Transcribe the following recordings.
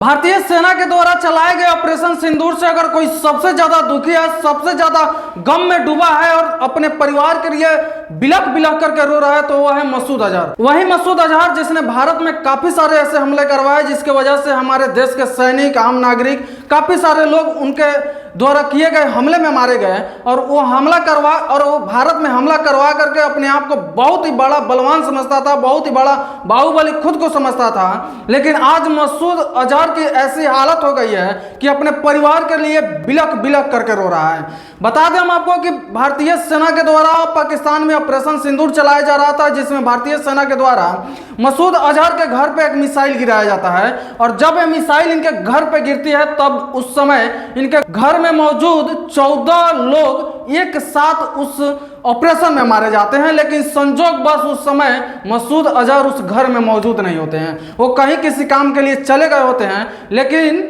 भारतीय सेना के द्वारा चलाए गए ऑपरेशन सिंदूर से अगर कोई सबसे ज्यादा दुखी है, सबसे ज्यादा गम में डूबा है और अपने परिवार के लिए बिलख बिलख करके रो रहा है तो वह है मसूद अजहर। वही मसूद अजहर जिसने भारत में काफी सारे ऐसे हमले करवाए जिसके वजह से हमारे देश के सैनिक, आम नागरिक, काफी सारे लोग उनके द्वारा किए गए हमले में मारे गए और वो भारत में हमला करवा करके अपने आप को बहुत ही बड़ा बलवान समझता था, बहुत ही बड़ा बाहुबली खुद को समझता था। लेकिन आज मसूद अजहर की ऐसी हालत हो गई है कि अपने परिवार के लिए बिलख बिलख करके रो रहा है। बता दें हम आपको कि भारतीय सेना के द्वारा पाकिस्तान में ऑपरेशन सिंदूर चलाया जा रहा था जिसमें भारतीय सेना के द्वारा मसूद अजहर के घर पे एक मिसाइल गिराया जाता है और जब यह मिसाइल इनके घर पे गिरती है तब उस समय इनके घर में मौजूद 14 लोग एक साथ उस ऑपरेशन में मारे जाते हैं। लेकिन संजोग बस उस समय मसूद अजहर उस घर में मौजूद नहीं होते हैं, वो कहीं किसी काम के लिए चले गए होते हैं। लेकिन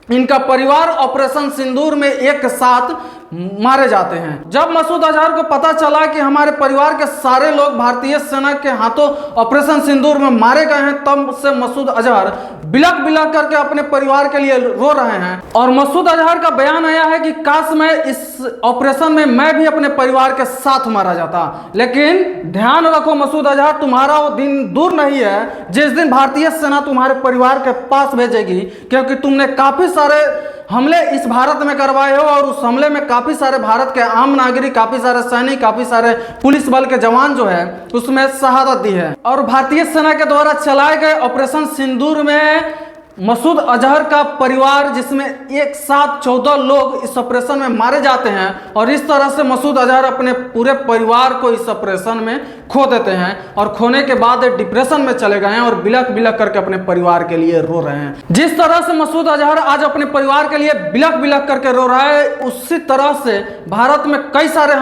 इनका परिवार ऑपरेशन सिंदूर में एक साथ मारे जाते हैं। जब मसूद अजहर को पता चला कि हमारे परिवार के सारे लोग भारतीय सेना के हाथों ऑपरेशन सिंदूर में मारे गए हैं तब से मसूद अजहर बिलख बिलख करके अपने परिवार के लिए रो रहे हैं। और मसूद अजहर का बयान आया है कि काश मैं इस ऑपरेशन में मैं भी अपने परिवार के साथ मारा जाता। लेकिन ध्यान रखो मसूद अजहर, तुम्हारा वो दिन दूर नहीं है जिस दिन भारतीय सेना तुम्हारे परिवार के पास भेजेगी, क्योंकि तुमने काफी सारे हमले इस भारत में करवाए हो और उस हमले में काफी सारे भारत के आम नागरिक, काफी सारे सैनिक, काफी सारे पुलिस बल के जवान जो है उसमें शहादत दी है। और भारतीय सेना के द्वारा चलाए गए ऑपरेशन सिंदूर में मसूद अजहर का परिवार जिसमें एक साथ 14 लोग इस ऑपरेशन में मारे जाते हैं और इस तरह से मसूद अजहर अपने पूरे परिवार को इस ऑपरेशन में खो देते हैं और खोने के बाद डिप्रेशन में चले गए हैं और बिलख बिलख करके अपने परिवार के लिए रो रहे हैं। जिस तरह से मसूद अजहर आज अपने परिवार के लिए बिलख बिलख करके रो रहा है उसी तरह से भारत में कई सारे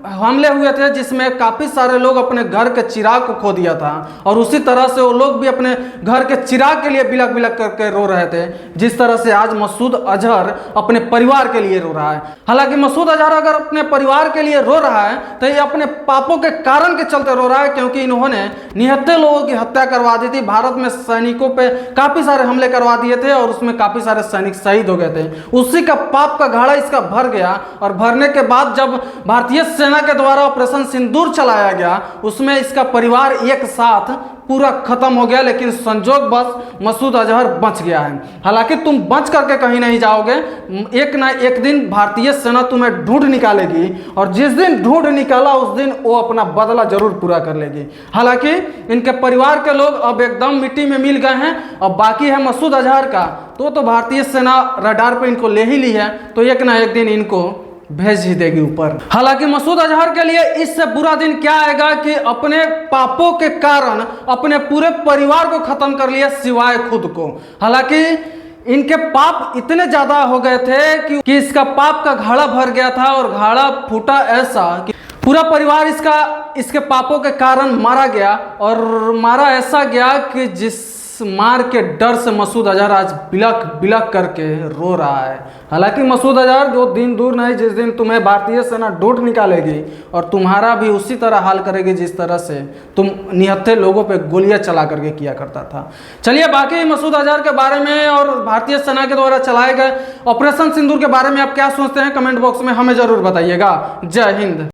हमले हुए थे जिसमें काफी सारे लोग अपने घर के चिराग को खो दिया था और उसी तरह से वो लोग भी अपने घर के चिराग के लिए बिलख बिलख करके रो रहे थे जिस तरह से आज मसूद अजहर अपने परिवार के लिए रो रहा है। हालांकि मसूद अजहर अगर अपने परिवार के लिए रो रहा है तो ये अपने पापों के कारण के चलते रो रहा है, क्योंकि इन्होंने निहत्थे लोगों की हत्या करवा दी थी। भारत में सैनिकों पे काफी सारे हमले करवा दिए थे और उसमें काफी सारे सैनिक शहीद हो गए थे। उसी का पाप का घड़ा इसका भर गया और भरने के बाद जब भारतीय सेना के द्वारा ऑपरेशन सिंदूर चलाया गया उसमें इसका परिवार एक साथ पूरा खत्म हो गया। लेकिन संजोग बस मसूद अजहर बच गया है। हालांकि तुम बच करके कहीं नहीं जाओगे, एक ना एक दिन भारतीय सेना तुम्हें ढूंढ निकालेगी और जिस दिन ढूंढ निकाला उस दिन वो अपना बदला जरूर पूरा कर लेगी। हालांकि इनके परिवार के लोग अब एकदम मिट्टी में मिल गए हैं। अब बाकी है मसूद अजहर का, तो भारतीय सेना रडार पे इनको ले ही ली है, तो एक ना एक दिन इनको भेज ही देगी ऊपर। हालांकि मसूद अजहर के लिए इससे बुरा दिन क्या आएगा कि अपने पापों के कारण अपने पूरे परिवार को खत्म कर लिया सिवाय खुद को। हालांकि इनके पाप इतने ज्यादा हो गए थे कि इसका पाप का घड़ा भर गया था और घड़ा फूटा ऐसा कि पूरा परिवार इसके पापों के कारण मारा गया और मारा ऐसा गया कि जिस मार के डर से मसूद अजहर आज बिलख बिलख करके रो रहा है। हालांकि मसूद अजहर जो दिन दूर नहीं जिस दिन तुम्हें भारतीय सेना ढूंढ निकालेगी और तुम्हारा भी उसी तरह हाल करेगी जिस तरह से तुम निहत्थे लोगों पे गोलियां चला करके किया करता था। चलिए बाकी मसूद अजहर के बारे में और भारतीय सेना के द्वारा चलाए गए ऑपरेशन सिंदूर के बारे में आप क्या सोचते हैं कमेंट बॉक्स में हमें जरूर बताइएगा। जय हिंद।